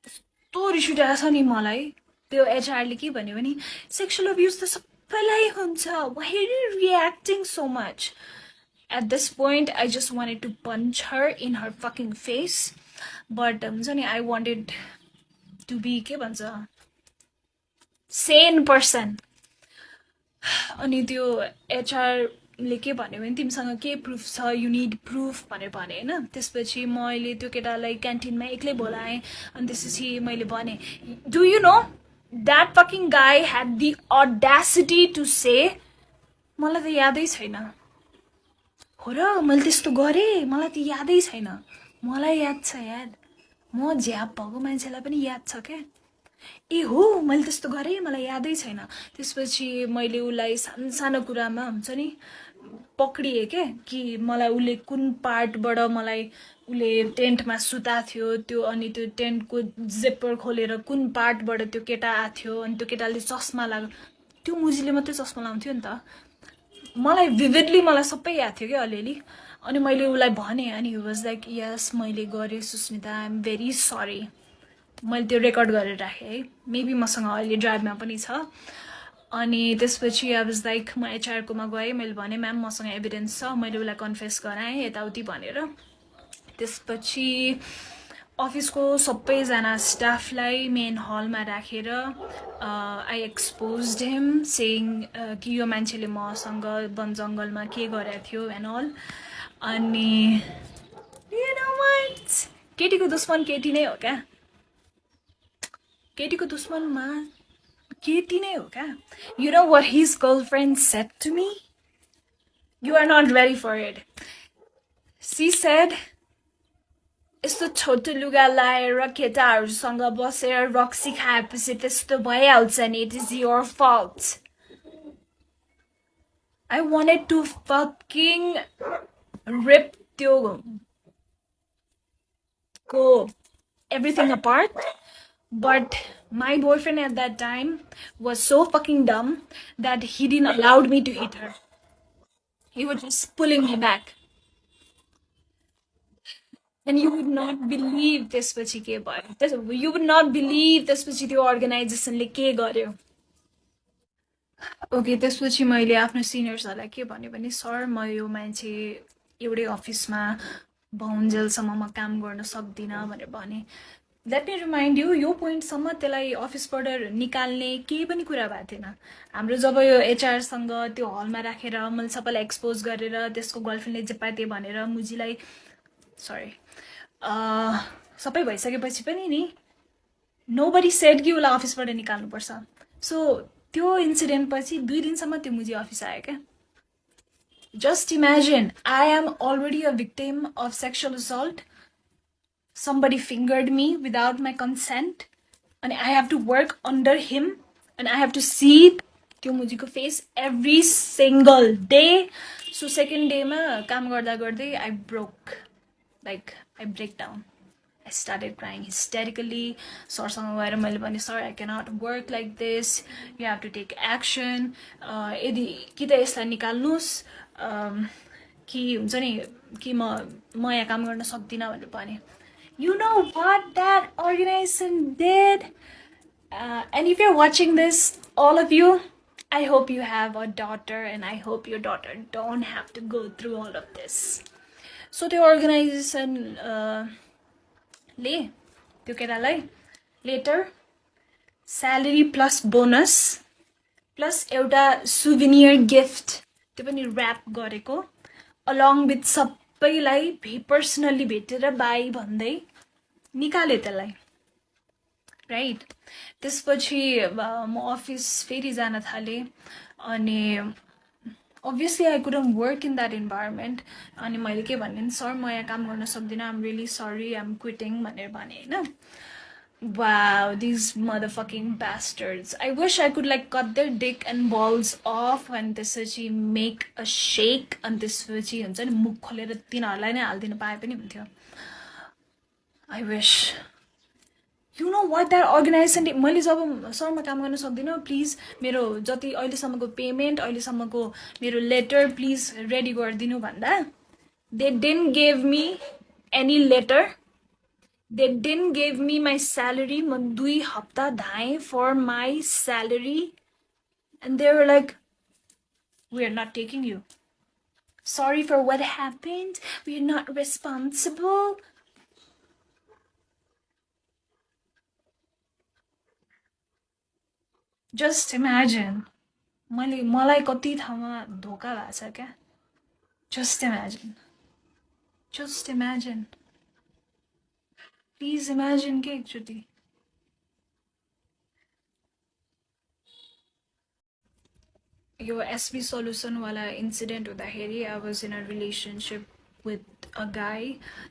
यस्तो रिस उठेको छ नि मलाई त्यो एचआरले के भन्यो भने सेक्सुअल अब्युज त सबैलाई हुन्छ why are you reacting so much at this point I just wanted to punch her in her fucking face but हुन्छ नि I wanted to be के भन्छ sane person अनि त्यो एचआरले के भन्यो भने तिमीसँग के प्रुफ छ यु निड प्रुफ भनेर भने होइन त्यसपछि मैले त्यो केटालाई क्यान्टिनमा एक्लै बोलाएँ अनि त्यसपछि मैले भने do you know that fucking guy had the audacity to say मलाई त यादै छैन हो र मैले त्यस्तो गरेँ मलाई त यादै छैन मलाई याद छ यार म झ्याप भएको मान्छेलाई पनि याद छ क्या ए हो मैले त्यस्तो गरेँ मलाई यादै छैन त्यसपछि मैले उसलाई सानो कुरामा हुन्छ नि पक्रिएँ क्या कि मलाई उसले कुन पार्टबाट मलाई उसले टेन्टमा सुता थियो त्यो अनि त्यो टेन्टको जिप्पर खोलेर कुन पार्टबाट त्यो केटा आएको थियो अनि त्यो केटाले चस्मा लाग्यो त्यो मुजीले मात्रै चस्मा लाउँथ्यो नि त मलाई भिभिडली मलाई सबै याद थियो क्या अलिअलि अनि मैले उसलाई भने अनि हि वाज लाइक यस मैले गरेँ Sushmita I am very sorry मैले त्यो रेकर्ड गरेर राखेँ है मेबी मसँग अहिले ड्राइभमा पनि छ अनि त्यसपछि आई वाज लाइक म एचआरकोमा गएँ मैले भने म्याम मसँग एभिडेन्स छ मैले उसलाई कन्फेस गराएँ यताउति भनेर त्यसपछि अफिसको सबैजना स्टाफलाई मेन हलमा राखेर आई एक्सपोज्ड हिम सेइङ कि यो मान्छेले मसँग वन जङ्गलमा के गरेको थियो एन्ड अल अनि यु नो व्हाट केटीको दुश्मन केटी नै हो क्या केटीको दुश्मनमा केटी नै हो क्या you know what his girlfriend said to me you are not ready for it she said यस्तो छोटो लुगा लाएर केटाहरूसँग बसेर रक्सी खाएपछि त्यस्तो भइहाल्छ नि it is your fault I wanted to fucking rip त्यो को everything apart but my boyfriend at that time was so fucking dumb that he didn't allow me to hit her. He was just pulling me back. And you would not believe this was ke bhayo. You would not believe this was the organization le ke garyo. Okay, त्यसपछि मैले आफ्नो सिनियर्सहरूलाई के भन्यो भने sir म यो मान्छे एउटै अफिसमा बहुन्जेलसम्म म काम गर्न सक्दिनँ भनेर भने लेट मी रिमाइन्ड यु यो पोइन्टसम्म त्यसलाई अफिसबाट निकाल्ने केही पनि कुरा भएको थिएन हाम्रो जब यो एचआरसँग त्यो हलमा राखेर मैले सबैलाई एक्सपोज गरेर त्यसको गर्लफ्रेन्डले जे पाए त्यही भनेर मुजीलाई सरी सबै भइसकेपछि पनि नि नोबडी सेड कि उसलाई अफिसबाट निकाल्नुपर्छ सो त्यो इन्सिडेन्ट पछि 2 दिनसम्म त्यो मुजी अफिस आयो क्या just imagine I am already a victim of sexual assault somebody fingered me without my consent and I have to work under him and I have to see त्यो मुजीको face every single day so second day मा काम गर्दा गर्दै I broke like I break down I started crying hysterically सरसँग गएर मैले भने sir I cannot work like this you have to take action यदि कि त यसलाई निकाल्नुस् कि हुन्छ नि कि म यहाँ काम गर्न सक्दिनँ भनेर भने You know what that organization did? And if you're watching this, all of you, I hope you have a daughter and I hope your daughter don't have to go through all of this. So the organization later salary plus bonus plus एउटा souvenir gift त्यो पनि wrap गरेको along with सबैलाई personally भेटेर by भन्दै निकाले त्यसलाई right त्यसपछि म अफिस फेरि जान थाले अनि obviously I couldn't work in that environment अनि मैले के भने सर म यहाँ काम गर्न सक्दिनँ I'm really sorry I'm quitting भनेर भने हैन wow these motherfucking bastards I wish I could like cut their dick and balls off and त्यसपछि make a shake अनि त्यसपछि हुन्छ नि मुख खोलेर तिनीहरुलाई नै हाल्दिन पाए पनि हुन्थ्यो I wish you know what that organization मैले जब सर म काम गर्न सक्दिनँ प्लिज मेरो जति अहिलेसम्मको पेमेन्ट अहिलेसम्मको मेरो लेटर प्लिज रेडी गरिदिनु भन्दा they didn't give me any letter they didn't give me my salary म 2 हप्ता धाए for my salary and they were like we are not taking you sorry for what happened we are not responsible just imagine मलाई कति ठाउँमा धोका भएको छ क्या just imagine please imagine के एकचोटि यो SB solution वाला incident हुँदाखेरि I was in a relationship with a guy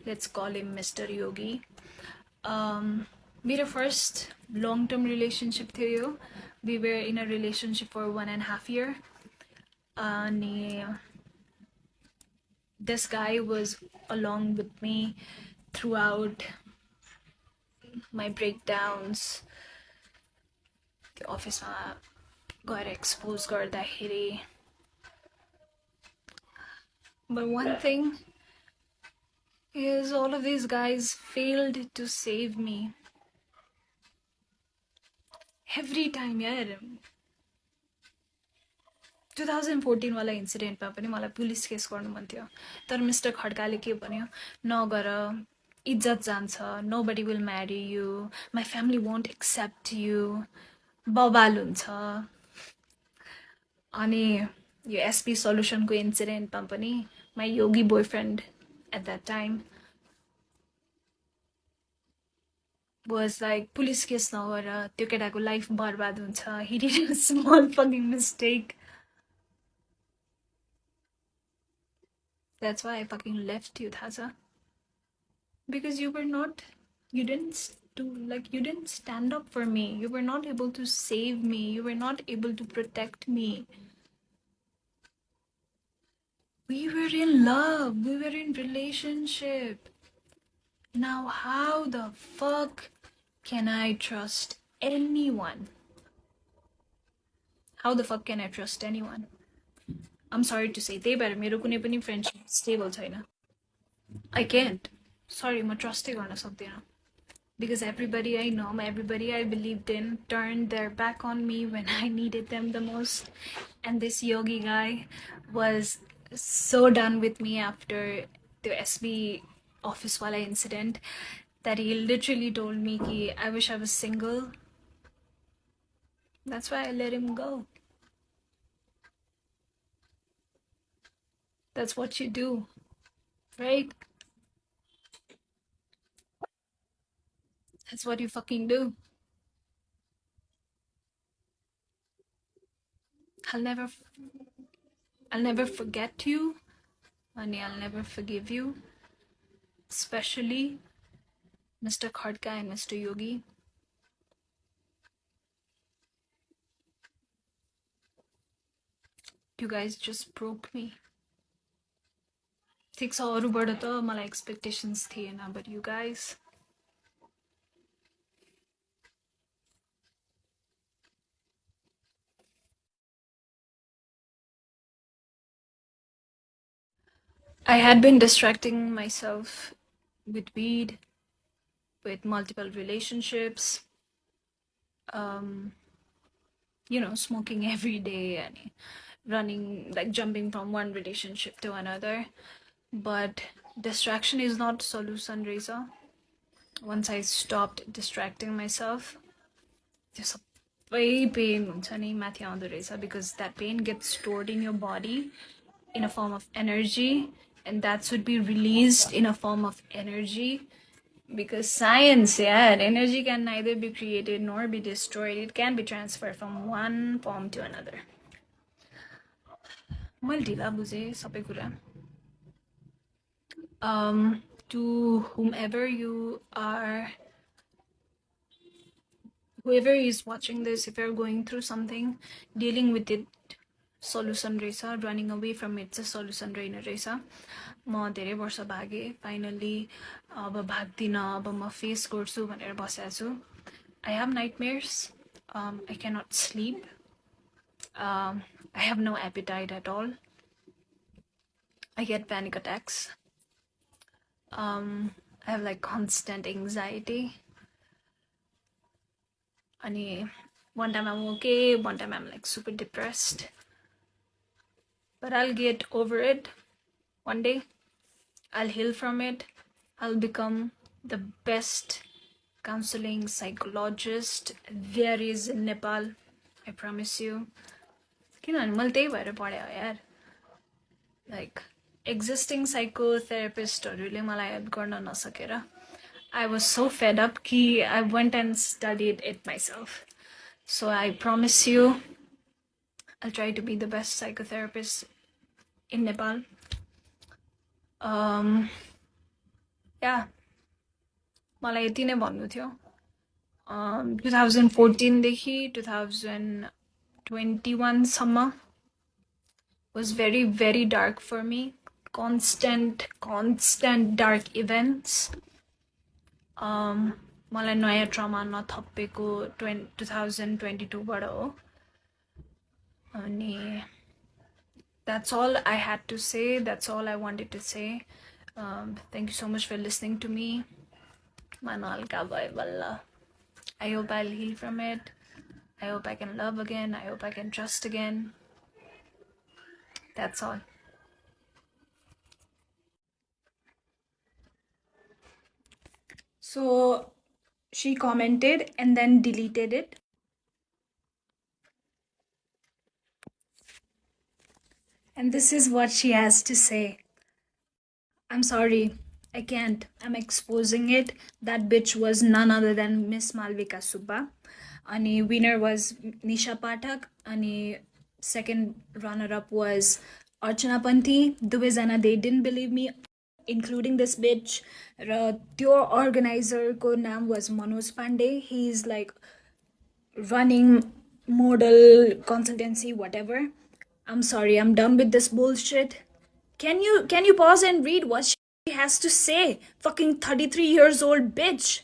let's call him Mr. Yogi मेरो first long term relationship थियो यो we were in a relationship for 1.5 years and this guy was along with me throughout my breakdowns the office ma got exposed garदाखेरि but one thing is all of these guys failed to save me every time यार 2014 वाला इन्सिडेन्टमा पनि मलाई police case गर्नु मन थियो तर mister खड्काले के भन्यो नगर इज्जत जान्छ nobody will marry you my family won't accept you बवाल हुन्छ अनि यो SP solution को इन्सिडेन्टमा पनि my yogi boyfriend at that time was like police case नगर त्यो केटाको लाइफ बर्बाद हुन्छ he did a small fucking mistake that's why I fucking left you थाहा छ because you didn't stand up for me you were not able to save me you were not able to protect me we were in love we were in relationship now how the fuck can I trust anyone how the fuck can I trust anyone I'm sorry to say त्यही भएर मेरो कुनै पनि friendship stable छैन I can't sorry म ट्रस्टै गर्न सक्दिनँ because everybody I know everybody I believed in turned their back on me when I needed them the most and this yogi guy was so done with me after the SB office wala incident that he literally told me ki I wish I was single. That's why I let him go. That's what you do, right? That's what you fucking do. I'll never I'll never forget you, and I'll never forgive you, especially Mr. Khadka and Mr. Yogi. You guys just broke me. ठिक छ अरूबाट त मलाई expectations थिएन, but you guys, I had been distracting myself with weed, with multiple relationships, smoking every day and running, like jumping from one relationship to another. But distraction is not solution, Reza. Once I stopped distracting myself, there's a way pain because that pain gets stored in your body in a form of energy, and that should be released in a form of energy. Because science, yeah, energy can neither be created nor be destroyed. It can be transferred from one form to another. मैले ढिला बुझेँ सबै कुरा. To whoever is watching this, if you're going through something, dealing with it solution रहेछ, running away from it चाहिँ solution रहेन रहेछ. म धेरै वर्ष भागेँ, फाइनली अब भाग्दिनँ, अब म फेस गर्छु भनेर बसेको छु. I have nightmares. I cannot sleep. I have no appetite at all. I get panic attacks. I have like constant anxiety. And one time I'm okay, one time I'm like super depressed. But I'll get over it one day. I'll heal from it. I'll become the best counseling psychologist there is in Nepal. I promise you. Like existing psychotherapistहरूले मलाई help गर्न नसकेर I was so fed up कि I went and studied it myself. So I promise you, I'll try to be the best psychotherapist in Nepal. Yeah, मलाई यति नै भन्नु थियो. 2014 देखि 2021 सम्म was very, very dark for me. Constant dark events. मलाई नयाँ ट्रमा नथपेको 2022 बाट हो. अनि that's all I had to say. That's all I wanted to say. Thank you so much for listening to me. Manalka bhai balla. I hope I'll heal from it. I hope I can love again. I hope I can trust again. That's all. So she commented and then deleted it. And this is what she has to say. I'm sorry, I can't. I'm exposing it. That bitch was none other than Miss Malvika Subba. Ani winner was Nisha Pathak. Ani second runner-up was Archana Panthi. Duvezana, they didn't believe me, including this bitch. Your organizer ko naam was Manoj Pandey. He's like running model consultancy, whatever. I'm sorry, I'm done with this bullshit. Can you pause and read what she has to say? Fucking 33 years old bitch.